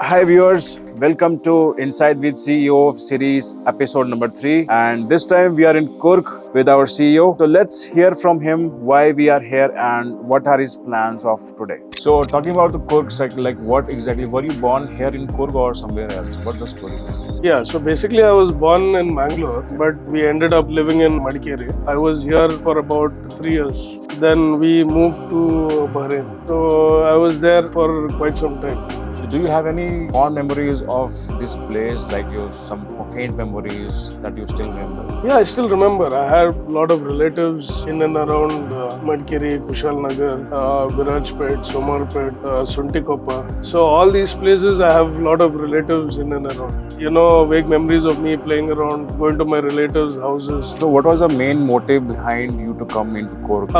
Hi viewers, welcome to Inside with CEO series episode number 3, and this time we are in Kurk with our CEO. So let's hear from him why we are here and what are his plans of today. So talking about the Kurk cycle, like what exactly, were you born here in Kurk or somewhere else? What's the story? Yeah, so basically I was born in Bangalore, but we ended up living in Madikeri. I was here for about 3 years. Then we moved to Bahrain. So I was there for quite some time. Do you have any fond memories of this place, like some faint memories that you still remember? Yeah, I still remember. I had a lot of relatives in and around Madikeri, Kushal Nagar, Virajpet, Somarpet, Suntikoppa. So all these places I have a lot of relatives in and around. You know, vague memories of me playing around, going to my relatives' houses. So what was the main motive behind you to come into Kurk?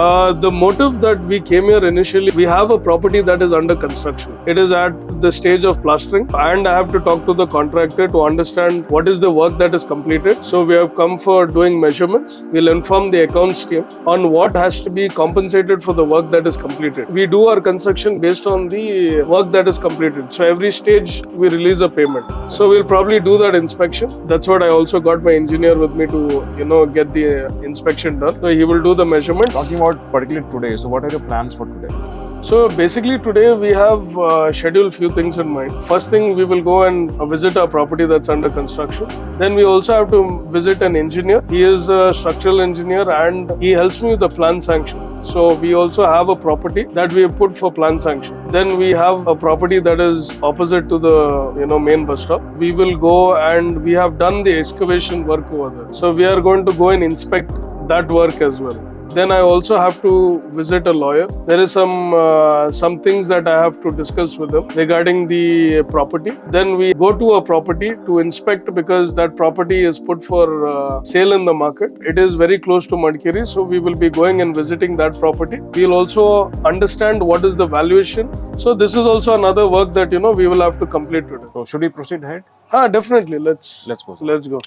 The motive that we came here initially, we have a property that is under construction. It is at the stage of plastering, and I have to talk to the contractor to understand what is the work that is completed. So we have come for doing measurements. We'll inform the accounts team on what has to be compensated for the work that is completed. We do our construction based on the work that is completed. So every stage we release a payment. So we'll probably do that inspection. That's what I also got my engineer with me to, get the inspection done. So he will do the measurement. Talking about particularly today, so what are your plans for today? So basically today we have scheduled few things in mind. First thing, we will go and visit our property that's under construction. Then we also have to visit an engineer. He is a structural engineer and he helps me with the plan sanction. So we also have a property that we have put for plan sanction. Then we have a property that is opposite to the main bus stop. We will go and we have done the excavation work over there. So we are going to go and inspect that work as well. Then I also have to visit a lawyer. There is some things that I have to discuss with them regarding the property. Then we go to a property to inspect because that property is put for sale in the market. It is very close to Madikeri, so we will be going and visiting that property. We'll also understand what is the valuation. So this is also another work that we will have to complete today. So should we proceed ahead? Definitely. Let's go. Let's go.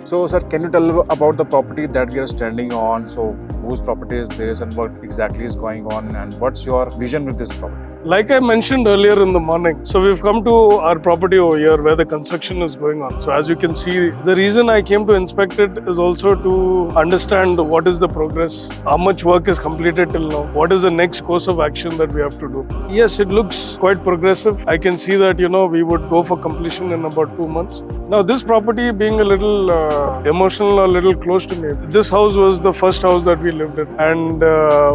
So sir, can you tell about the property that we are standing on? So whose property is this and what exactly is going on and what's your vision with this property? Like I mentioned earlier in the morning, so we've come to our property over here where the construction is going on. So as you can see, the reason I came to inspect it is also to understand what is the progress, how much work is completed till now, what is the next course of action that we have to do. Yes, it looks quite progressive. I can see that, we would go for completion in about 2 months. Now this property being a little emotional, a little close to me. This house was the first house that we lived in, and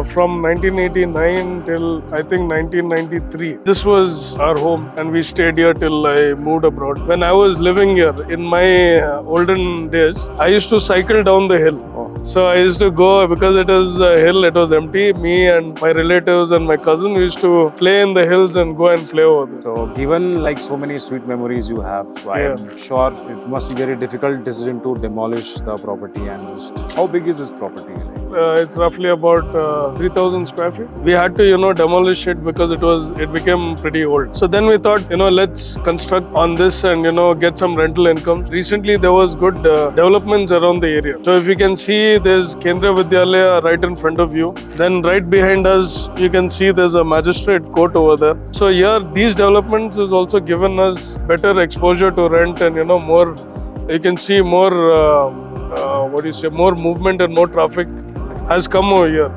from 1989 till I think 1993, this was our home, and we stayed here till I moved abroad. When I was living here in my olden days, I used to cycle down the hill. So I used to go, because it is a hill, it was empty. Me and my relatives and my cousin used to play in the hills and go and play over there. So given like so many sweet memories you have, so I am sure it must be very difficult decision to demolish the property. And just how big is this property? It's roughly about 3,000 square feet. We had to, demolish it because it became pretty old. So then we thought, let's construct on this and, get some rental income. Recently, there was good developments around the area. So if you can see, there's Kendriya Vidyalaya right in front of you. Then right behind us, you can see there's a magistrate court over there. So here, these developments has also given us better exposure to rent and, more, you can see more, more movement and more traffic has come over here.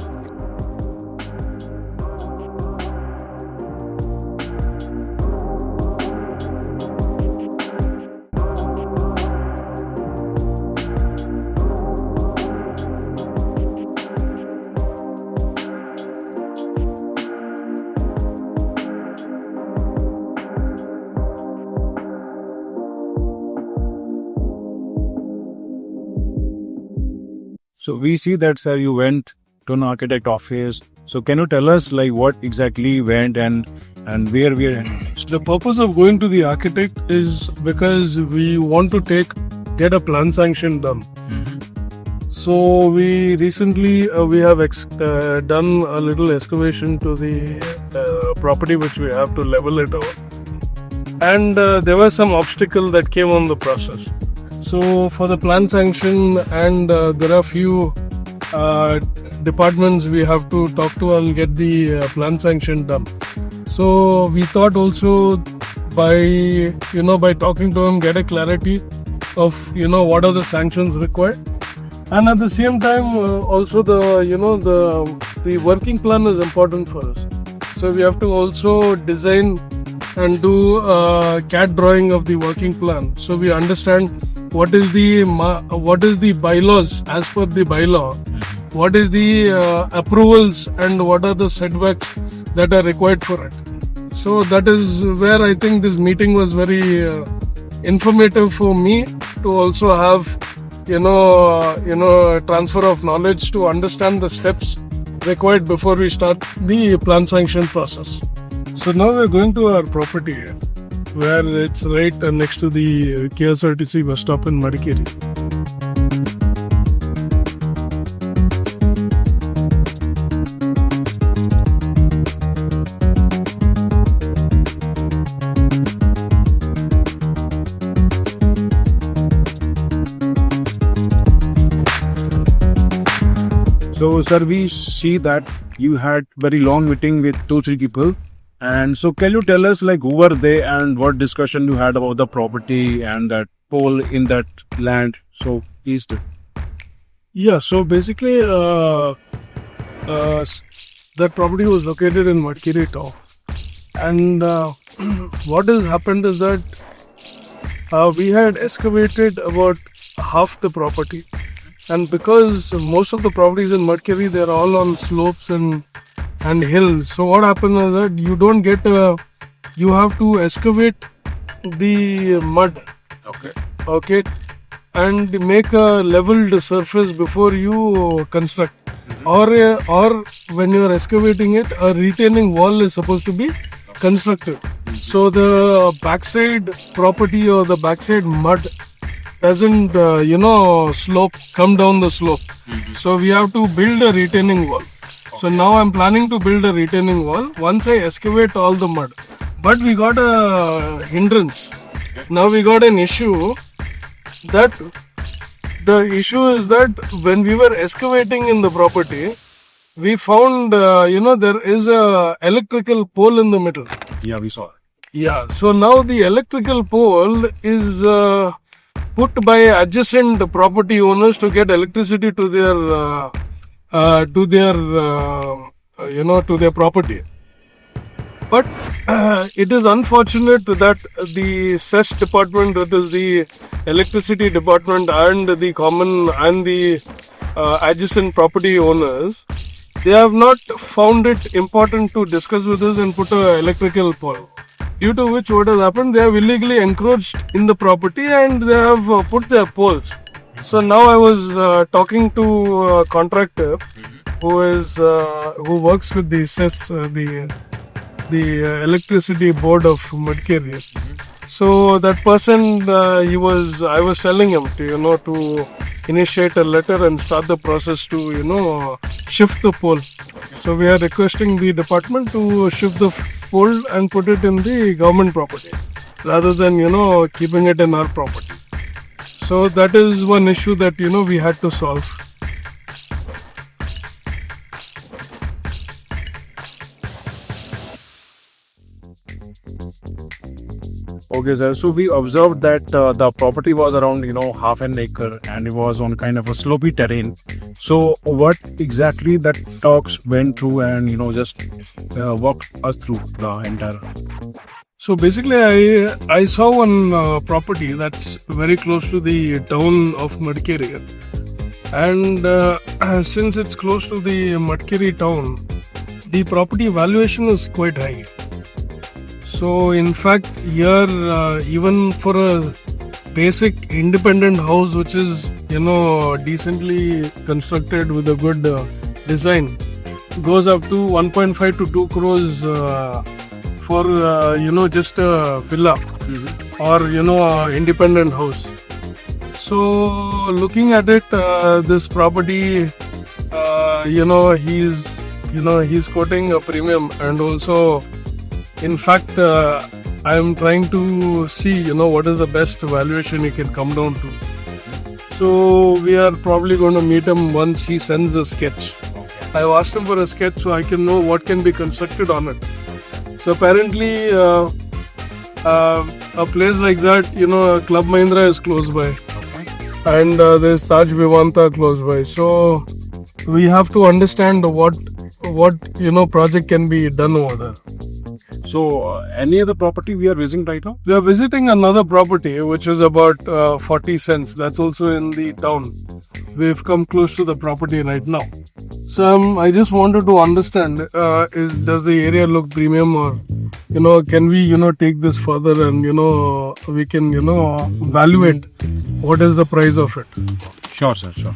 So we see that, sir, you went to an architect office. So can you tell us like what exactly went and where we are heading? The purpose of going to the architect is because we want to get a plan sanction done. So we recently we have done a little excavation to the property which we have to level it out, and there was some obstacle that came on the process. So for the plan sanction, and there are few departments we have to talk to and get the plan sanction done. So we thought also by talking to him, get a clarity of what are the sanctions required, and at the same time also the working plan is important for us. So we have to also design and do a CAD drawing of the working plan, so we understand what is the bylaws as per the bylaw, what is the approvals, and what are the setbacks that are required for it. So that is where I think this meeting was very informative for me to also have transfer of knowledge to understand the steps required before we start the plan sanction process. So now we're going to our property here, where it's right next to the KSRTC bus stop in Madikeri. So, sir, we see that you had very long meeting with 2-3 people. And so, can you tell us like who were they and what discussion you had about the property and that pole in that land? So, please do. Yeah, so basically that property was located in Madikeri town, and what has happened is that we had excavated about half the property, and because most of the properties in Madikeri, they're all on slopes and hills. So what happens is that you don't get you have to excavate the mud, okay, and make a leveled surface before you construct. Or when you are excavating it, a retaining wall is supposed to be constructed. So the backside property or the backside mud doesn't come down the slope. So we have to build a retaining wall. So now I'm planning to build a retaining wall once I excavate all the mud. But we got a hindrance. Now we got an issue. That the issue is that when we were excavating in the property, we found there is a electrical pole in the middle. Yeah, we saw it. Yeah, so now the electrical pole is put by adjacent property owners to get electricity to their property. But it is unfortunate that the CES department, that is the electricity department, and the common and the adjacent property owners, they have not found it important to discuss with us and put an electrical pole. Due to which, what has happened, they have illegally encroached in the property and they have put their poles. So now I was talking to a contractor who works with the CES, the electricity board of Madikeri. So that person, I was telling him to initiate a letter and start the process to shift the pole. So we are requesting the department to shift the pole and put it in the government property rather than keeping it in our property. So that is one issue that we had to solve. Okay, sir. So we observed that the property was around, half an acre and it was on kind of a slopey terrain. So what exactly that talks went through and, just walk us through the entire. So basically, I saw one property that's very close to the town of Madikeri. And since it's close to the Madikeri town, the property valuation is quite high. So in fact, here even for a basic independent house which is decently constructed with a good design, goes up to 1.5 to 2 crores for just a villa or independent house. So looking at it, this property, he's quoting a premium, and also, in fact, I am trying to see, what is the best valuation he can come down to. So we are probably going to meet him once he sends a sketch. I've asked him for a sketch so I can know what can be constructed on it. So apparently, a place like that, Club Mahindra is close by, and there's Taj Vivanta close by. So we have to understand what project can be done over there. So, any other property we are visiting right now? We are visiting another property which is about 40 cents. That's also in the town. We've come close to the property right now. So I just wanted to understand, does the area look premium, or can we take this further, and we can evaluate what is the price of it. Sure, sir, sure.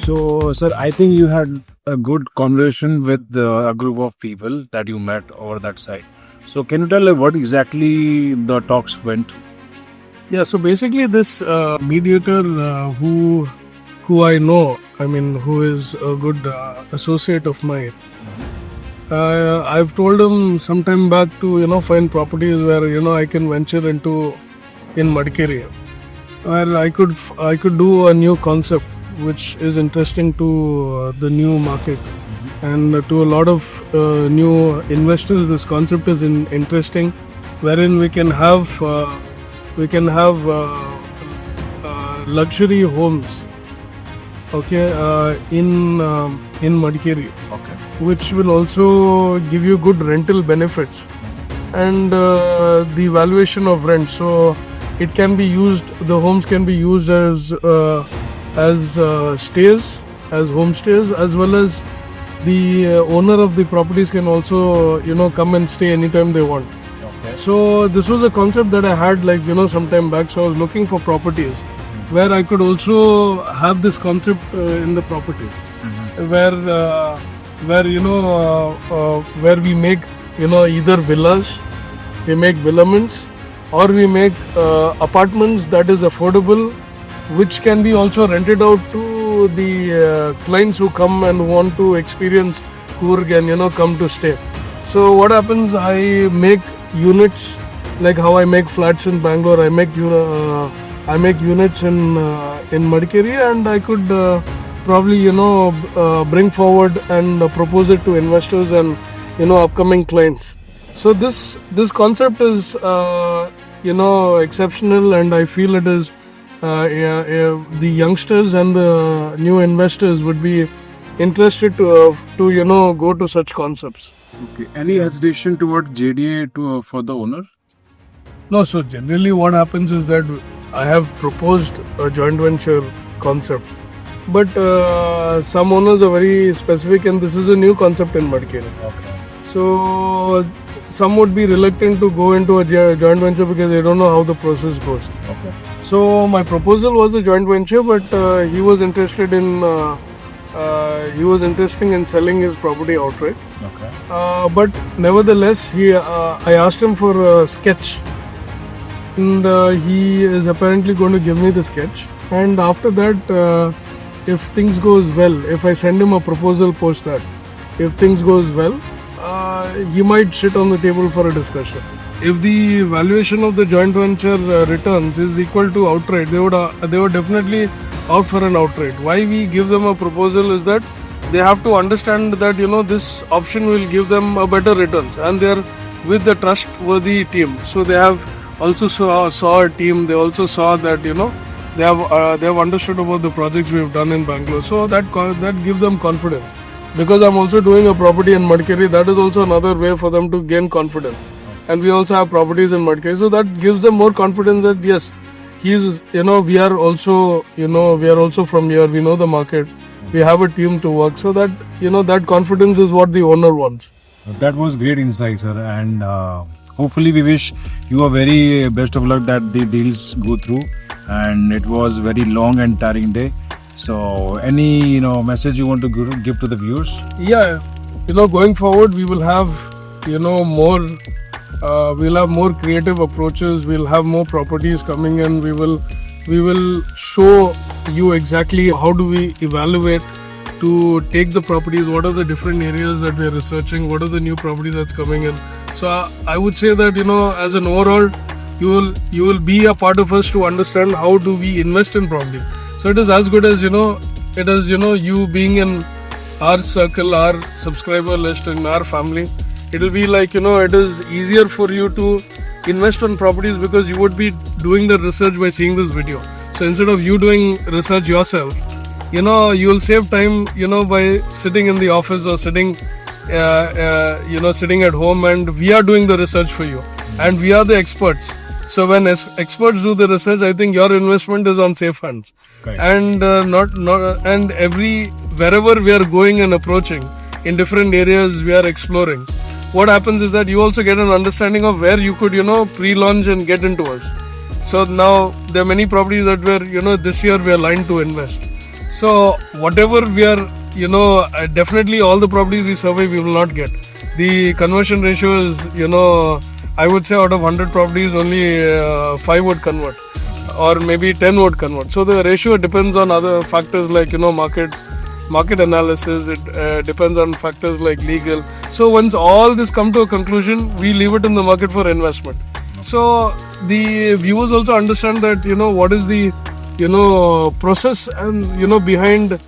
So, sir, I think you had a good conversation with a group of people that you met over that side. So, can you tell what exactly the talks went? Yeah, so basically this mediator who I know, who is a good associate of mine, I've told him some time back to find properties where I can venture into in Madikeri, where I could do a new concept which is interesting to the new market, and to a lot of new investors. This concept is interesting, wherein we can have luxury homes, in Madikeri, which will also give you good rental benefits, and the valuation of rent. So it can be used. The homes can be used as stays, as homestays, as well as the owner of the properties can also come and stay anytime they want. So this was a concept that I had some time back. So I was looking for properties where I could also have this concept in the property, where we make either villas, we make villaments, or we make apartments that is affordable, which can be also rented out to the clients who come and want to experience Coorg and come to stay. So what happens, I make units like how I make flats in Bangalore. I make units in Madikeri, and I could probably bring forward and propose it to investors and upcoming clients. So this concept is exceptional, and I feel it is the youngsters and the new investors would be interested to go to such concepts. Okay. Any hesitation toward JDA for the owner? No, so generally what happens is that I have proposed a joint venture concept, but some owners are very specific, and this is a new concept in Madikeri. Okay. So some would be reluctant to go into a joint venture because they don't know how the process goes. Okay. So my proposal was a joint venture, but he was interested in selling his property outright. Okay. But nevertheless, I asked him for a sketch, and he is apparently going to give me the sketch. And after that, if things goes well, if I send him a proposal post that, if things goes well, he might sit on the table for a discussion. If the valuation of the joint venture returns is equal to outright, they would definitely out for an outright. Why we give them a proposal is that they have to understand that this option will give them a better returns, and they are with the trustworthy team. So they have also saw a team. They also saw that they have understood about the projects we have done in Bangalore. So that gives them confidence. Because I'm also doing a property in Madikeri, that is also another way for them to gain confidence. And we also have properties in Madikeri, so that gives them more confidence that yes, he's, we are also, from here. We know the market. We have a team to work. So that, that confidence is what the owner wants. That was great insight, sir. And hopefully, we wish you a very best of luck that the deals go through. And it was very long and tiring day. So, any message you want to give to the viewers? Yeah, going forward, we will have, more. We'll have more creative approaches. We'll have more properties coming in. We will show you exactly how do we evaluate to take the properties. What are the different areas that we are researching? What are the new properties that's coming in? So I would say that as an overall, you will be a part of us to understand how do we invest in property. So it is as good as it is you being in our circle, our subscriber list, in our family. It will be like it is easier for you to invest on properties because you would be doing the research by seeing this video. So instead of you doing research yourself, you will save time by sitting in the office or sitting sitting at home, and we are doing the research for you, and we are the experts. So when experts do the research, I think your investment is on safe hands. Correct. And and wherever we are going and approaching in different areas we are exploring, what happens is that you also get an understanding of where you could pre-launch and get into us. So now there are many properties that were this year we are lined to invest. So whatever we are definitely all the properties we survey we will not get. The conversion ratio is I would say out of 100 properties only 5 would convert, or maybe 10 would convert. So the ratio depends on other factors like market analysis. It depends on factors like legal. So once all this come to a conclusion, we leave it in the market for investment. So the viewers also understand that what is the process and behind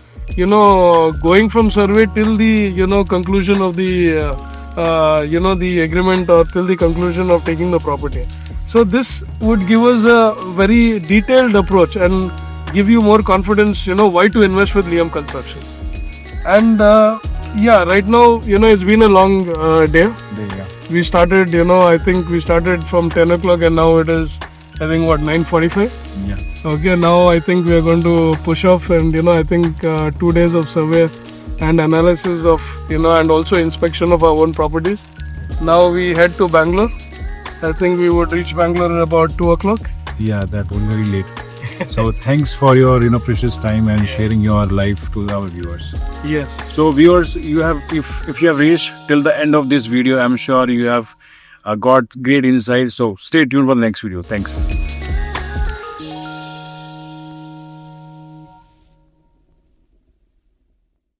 going from survey till the conclusion of the the agreement, or till the conclusion of taking the property. So this would give us a very detailed approach and give you more confidence why to invest with Liam Construction. And right now it's been a long day. Yeah. We started I think we started from 10 o'clock, and now it is 9:45. Yeah. Okay, now I think we are going to push off, and I think 2 days of survey and analysis of and also inspection of our own properties. Now we head to Bangalore. I think we would reach Bangalore at about 2 o'clock. Yeah, that was very late. So thanks for your precious time and sharing your life to our viewers. Yes. So viewers, you have if you have reached till the end of this video, I'm sure you have got great insight. So stay tuned for the next video. Thanks.